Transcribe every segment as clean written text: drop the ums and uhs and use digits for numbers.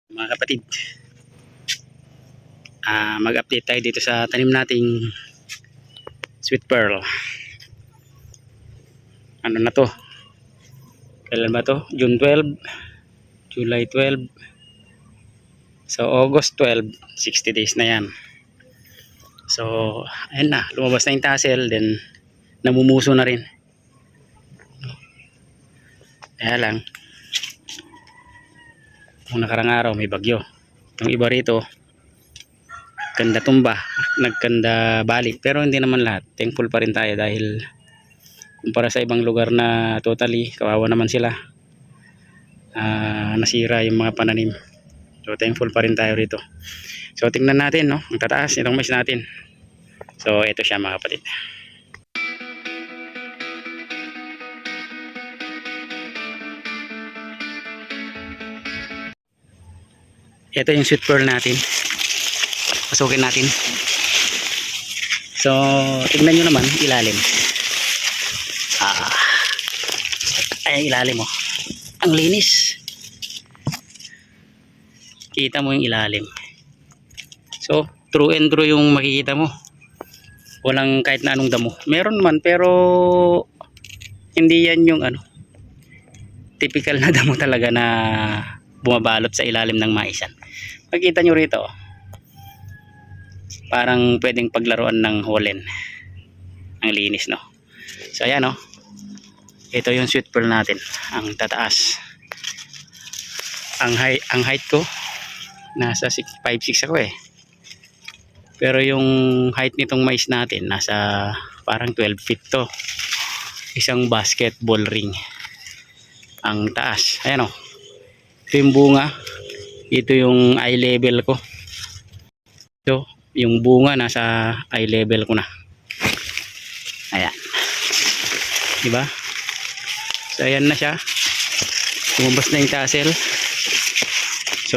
Mga kapatid, mag-update tayo dito sa tanim nating sweet pearl. Ano na to? Kailan ba to? June 12, July 12, so August 12, 60 days na yan. So ayun na, lumabas na yung tassel, then namumuso na rin. Kaya lang nung nakarang araw may bagyo. Yung iba rito ganda tumba, nagkanda bali, pero hindi naman lahat. Thankful pa rin tayo dahil kumpara sa ibang lugar na totally kawawa naman sila, nasira yung mga pananim. So thankful pa rin tayo rito. So tingnan natin, no, ang tataas itong mais natin. So ito siya mga kapatid. Ito yung sweet pearl natin. Pasukin natin. So tingnan nyo naman ilalim. Ay ilalim, oh. Ang linis. Kita mo yung ilalim. So true and true yung makikita mo. Walang kahit na anong damo. Meron man pero hindi yan yung typical na damo talaga na bumabalot sa ilalim ng maisan. Makita nyo rito, oh. Parang pwedeng paglaruan ng holen. Ang linis, no? So ayan, oh. Ito yung sweet pearl natin, ang tataas. Ang height ko nasa 5'6" ako eh. Pero yung height nitong mais natin nasa parang 12 feet to. Isang basketball ring ang taas. Ayan, oh. Ito yung bunga. Ito yung eye level ko. So yung bunga nasa eye level ko na. Ayan, diba? So ayan na siya, lumabas na yung tassel. So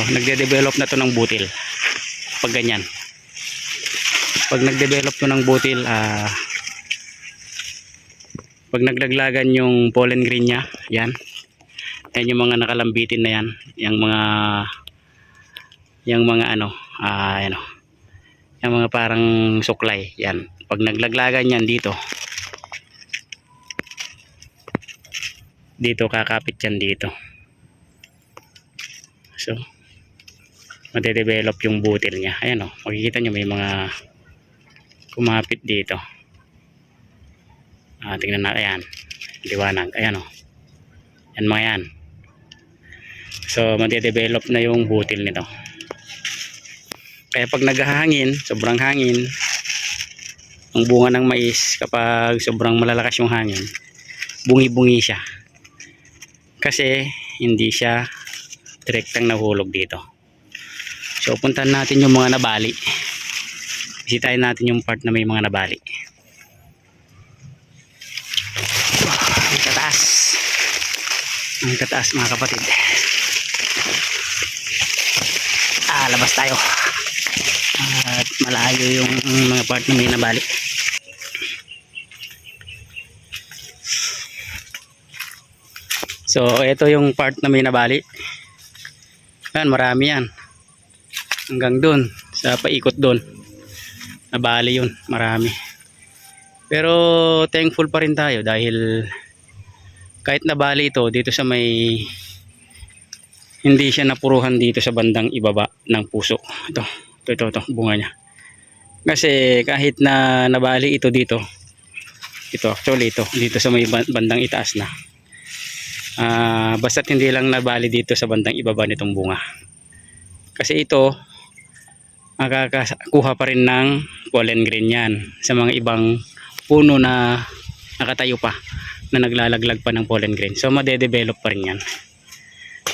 nagde-develop na to ng butil. Pag ganyan, pag nagdevelop to ng butil, pag naglaglagan yung pollen grain nya, yan yung mga nakalambitin na yan, yung mga yan, yung mga parang suklay yan. Pag naglaglagan yan dito kakapit yan dito. So madedevelop yung butil nya. Ayan, oh, makikita nyo may mga kumapit dito. Tingnan na, ayan, liwanag, ayan, oh. Yan mga yan. So madedevelop na yung butil nito. Kaya pag naghahangin, sobrang hangin, ang bunga ng mais, kapag sobrang malalakas yung hangin, bungi-bungi siya. Kasi hindi siya direktang nahulog dito. So puntahan natin yung mga nabali. Bisitahin natin yung part na may mga nabali. Ang kataas. Ang kataas mga kapatid. Labas tayo. At malayo yung mga part na may nabali. So ito yung part na may nabali. Yan, marami yan. Hanggang dun, sa paikot dun. Nabali yun, marami. Pero thankful pa rin tayo dahil kahit nabali ito dito sa may, hindi siya napuruhan dito sa bandang ibaba ng puso. Ito bunga niya. Kasi kahit na nabali ito dito, actually dito sa may bandang itaas na, basta't hindi lang nabali dito sa bandang ibaba nitong bunga. Kasi ito makakakuha pa rin ng pollen grain yan sa mga ibang puno na nakatayo pa, na naglalaglag pa ng pollen grain. So madedevelop pa rin yan.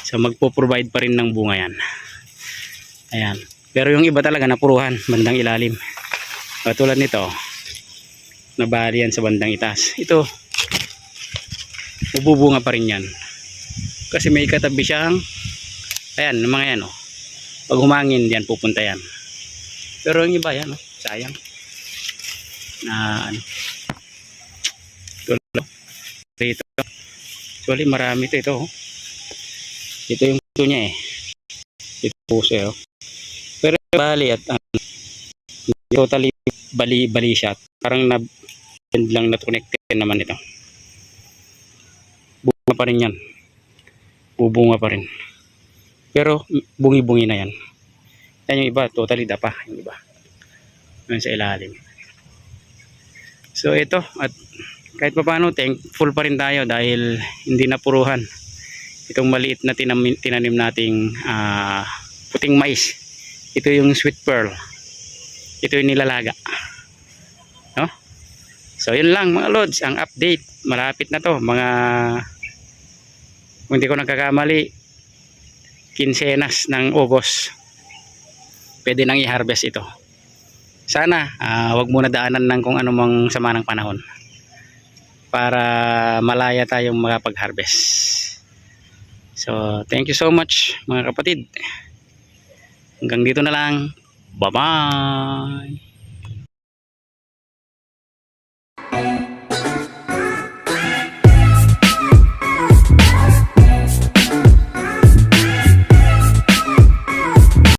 So magpo-provide pa rin ng bunga yan. Ayan. Pero yung iba talaga napuruhan bandang ilalim. Tulad nito, nabali yan sa bandang itaas. Ito bubunga pa rin yan. Kasi may katabi siyang, ayan, mga yan, oh. Pag humangin yan, pupunta yan. Pero yung iba yan, oh, sayang. Ito. Actually marami ito, oh. Ito yung puso niya eh. Ito po siya. Pero bali at totally bali siya. Parang na end lang na connected naman ito. Bunga pa rin yan. Bubunga pa rin. Pero bungi-bungi na yan. Yan yung iba, totally dapa. Yung iba. Yan sa ilalim. So ito, at kahit pa paano, thankful pa rin tayo dahil hindi napuruhan itong maliit na tinanim nating puting mais. Ito yung sweet pearl. Ito yung nilalaga. No? So yun lang mga lods, ang update. Malapit na to, mga kung hindi ko nagkakamali, kinsenas ng August. Pwede nang i-harvest ito. Sana wag muna daanan ng kung anumang sama ng panahon para malaya tayong makapag-harvest. So thank you so much mga kapatid. Hanggang dito na lang. Bye bye.